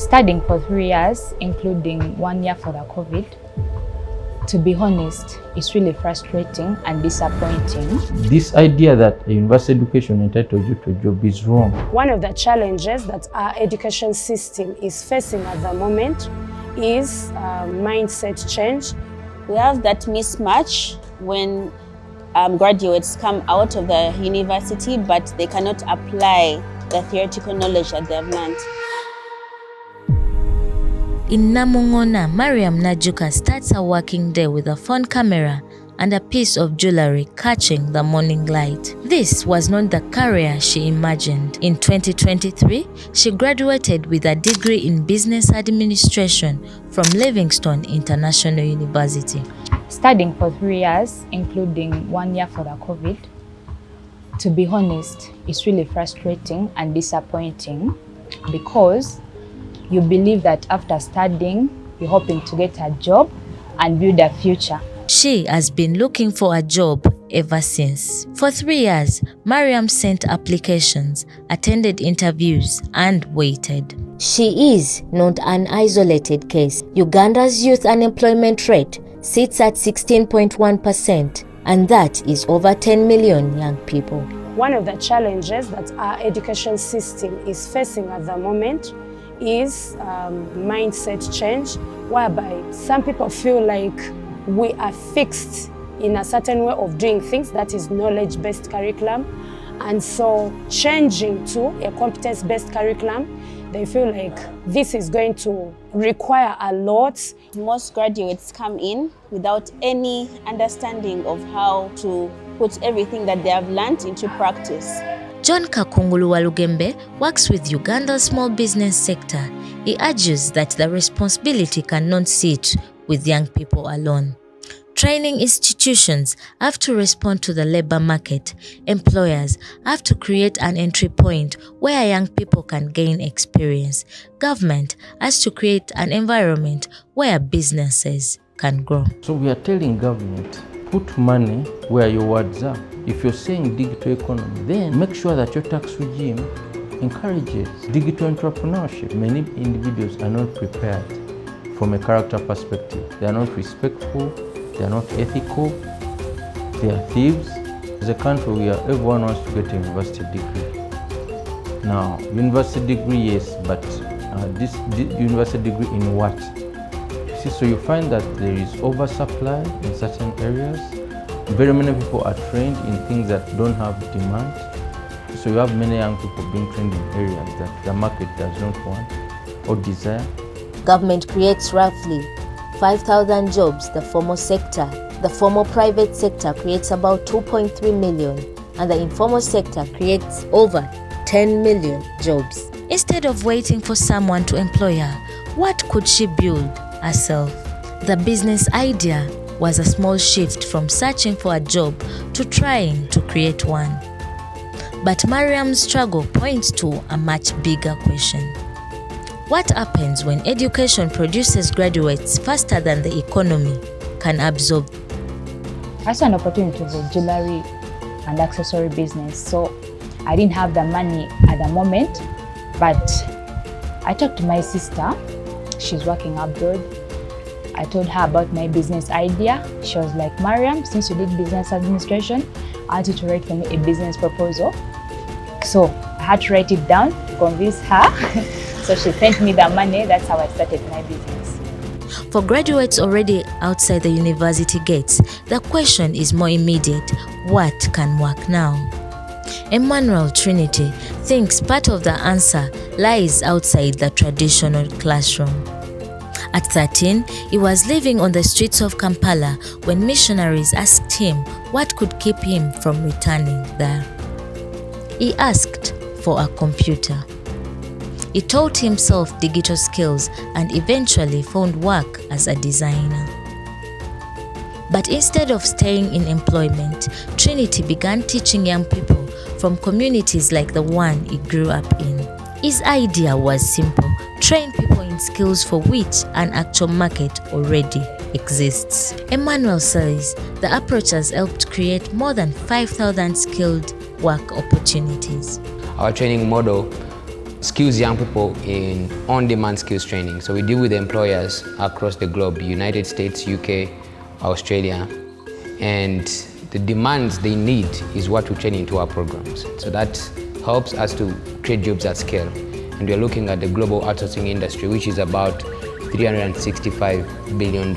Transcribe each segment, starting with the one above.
Studying for 3 years, including 1 year for the COVID, to be honest, it's really frustrating and disappointing. This idea that a university education entitles you to a job is wrong. One of the challenges that our education system is facing at the moment is mindset change. We have that mismatch when graduates come out of the university, but they cannot apply the theoretical knowledge that they have learned. In Namungona, Mariam Najuka starts her working day with a phone camera and a piece of jewelry catching the morning light. This was not the career she imagined. In 2023, she graduated with a degree in business administration from Livingstone International University. Studying for 3 years, including 1 year for the COVID, to be honest, it's really frustrating and disappointing because you believe that after studying, you're hoping to get a job and build a future. She has been looking for a job ever since. For 3 years, Mariam sent applications, attended interviews, and waited. She is not an isolated case. Uganda's youth unemployment rate sits at 16.1%, and that is over 10 million young people. One of the challenges that our education system is facing at the moment is mindset change, whereby some people feel like we are fixed in a certain way of doing things, that is knowledge-based curriculum. And so changing to a competence-based curriculum, they feel like this is going to require a lot. Most graduates come in without any understanding of how to put everything that they have learned into practice. John Kakungulu Walugembe works with Uganda's small business sector. He argues that the responsibility cannot sit with young people alone. Training institutions have to respond to the labor market. Employers have to create an entry point where young people can gain experience. Government has to create an environment where businesses can grow. So we are telling government, put money where your words are. If you're saying digital economy, then make sure that your tax regime encourages digital entrepreneurship. Many individuals are not prepared from a character perspective. They are not respectful, they are not ethical, they are thieves. As a country, everyone wants to get a university degree. Now, university degree, yes, but this university degree in what? You see, so you find that there is oversupply in certain areas. Very many people are trained in things that don't have demand. So you have many young people being trained in areas that the market does not want or desire. Government creates roughly 5,000 jobs, the formal sector. The formal private sector creates about 2.3 million, and the informal sector creates over 10 million jobs. Instead of waiting for someone to employ her, what could she build herself? The business idea was a small shift from searching for a job to trying to create one. But Mariam's struggle points to a much bigger question. What happens when education produces graduates faster than the economy can absorb? I saw an opportunity for jewelry and accessory business, so I didn't have the money at the moment, but I talked to my sister. She's working abroad. I told her about my business idea. She was like, Mariam, since you did business administration, I want you to write for me a business proposal. So I had to write it down, convince her. So she sent me the money. That's how I started my business. For graduates already outside the university gates, the question is more immediate. What can work now? Emmanuel Trinity thinks part of the answer lies outside the traditional classroom. At 13, he was living on the streets of Kampala when missionaries asked him what could keep him from returning there. He asked for a computer. He taught himself digital skills and eventually found work as a designer. But instead of staying in employment, Trinity began teaching young people from communities like the one he grew up in. His idea was simple: train people in skills for which an actual market already exists. Emmanuel says the approach has helped create more than 5,000 skilled work opportunities. Our training model skills young people in on-demand skills training. So we deal with employers across the globe, United States, UK, Australia, and the demands they need is what we train into our programs. So that helps us to create jobs at scale. And we're looking at the global outsourcing industry, which is about $365 billion.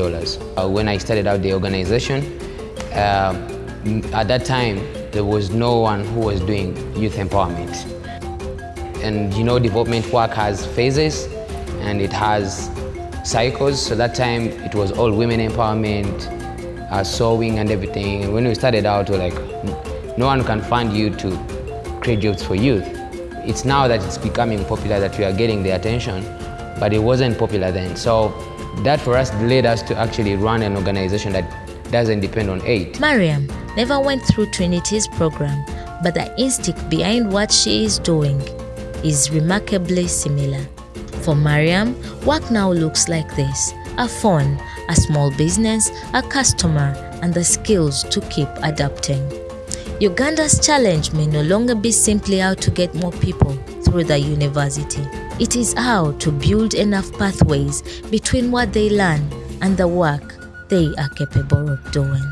When I started out the organization, at that time, there was no one who was doing youth empowerment. And you know, development work has phases and it has cycles. So that time, it was all women empowerment, sewing and everything. And when we started out, we were like, no one can fund you to create jobs for youth. It's now that it's becoming popular that we are getting the attention, but it wasn't popular then. So that for us led us to actually run an organization that doesn't depend on aid. Mariam never went through Trinity's program, but the instinct behind what she is doing is remarkably similar. For Mariam, work now looks like this: a phone, a small business, a customer, and the skills to keep adapting. Uganda's challenge may no longer be simply how to get more people through the university. It is how to build enough pathways between what they learn and the work they are capable of doing.